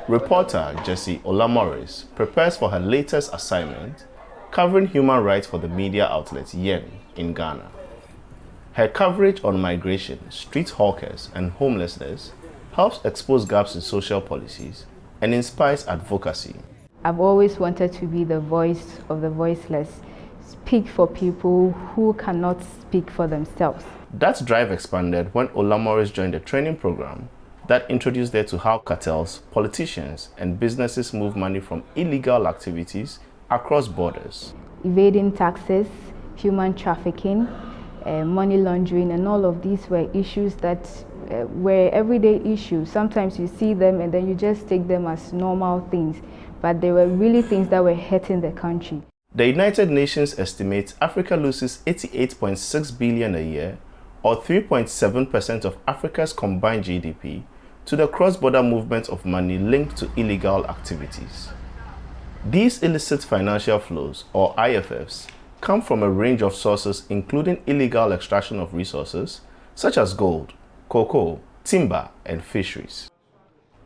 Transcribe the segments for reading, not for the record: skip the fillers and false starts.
Reporter Jessie Olamorris prepares for her latest assignment, covering human rights for the media outlet Yen in Ghana. Her coverage on migration, street hawkers, and homelessness helps expose gaps in social policies and inspires advocacy. I've always wanted to be the voice of the voiceless, speak for people who cannot speak for themselves. That drive expanded when Olamorris joined a training program that introduced her to how cartels, politicians, and businesses move money from illegal activities across borders. Evading taxes, human trafficking, money laundering, and all of these were issues that were everyday issues. Sometimes you see them and then you just take them as normal things, but they were really things that were hurting the country. The United Nations estimates Africa loses 88.6 billion a year, or 3.7% of Africa's combined GDP, to the cross-border movement of money linked to illegal activities. These illicit financial flows, or IFFs, come from a range of sources including illegal extraction of resources such as gold, cocoa, timber, and fisheries.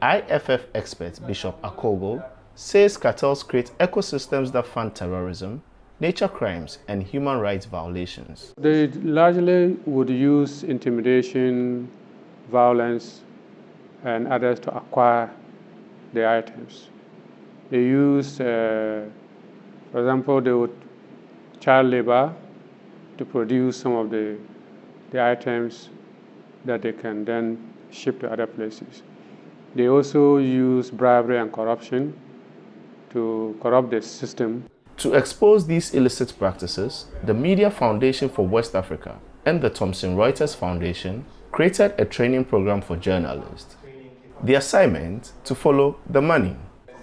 IFF expert Bishop Akogo says cartels create ecosystems that fund terrorism, nature crimes, and human rights violations. They largely would use intimidation, violence, and others to acquire the items. They use, for example, they would child labor to produce some of the items that they can then ship to other places. They also use bribery and corruption to corrupt the system. To expose these illicit practices, the Media Foundation for West Africa and the Thomson Reuters Foundation created a training program for journalists. The assignment to follow the money.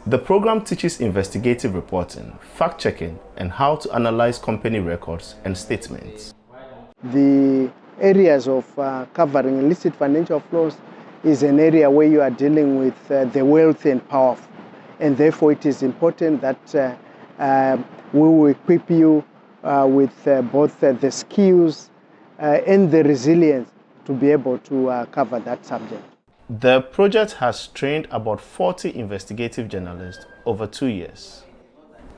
The program teaches investigative reporting, fact-checking, and how to analyze company records and statements. The areas of covering illicit financial flows is an area where you are dealing with the wealthy and powerful. And therefore it is important that we will equip you with both the skills and the resilience to be able to cover that subject. The project has trained about 40 investigative journalists over 2 years.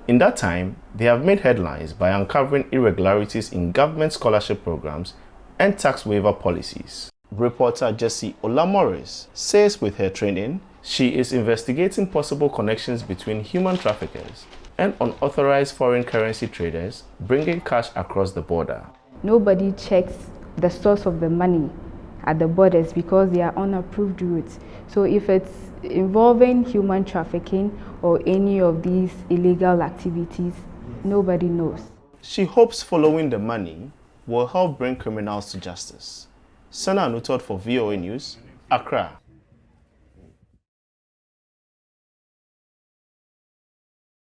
In that time, they have made headlines by uncovering irregularities in government scholarship programs and tax waiver policies. Reporter Jessie Olamorris says with her training, she is investigating possible connections between human traffickers and unauthorized foreign currency traders bringing cash across the border. Nobody checks the source of the money at the borders because they are unapproved routes. So if it's involving human trafficking or any of these illegal activities, nobody knows. She hopes following the money will help bring criminals to justice. Sana Anutod for VOA News, Accra.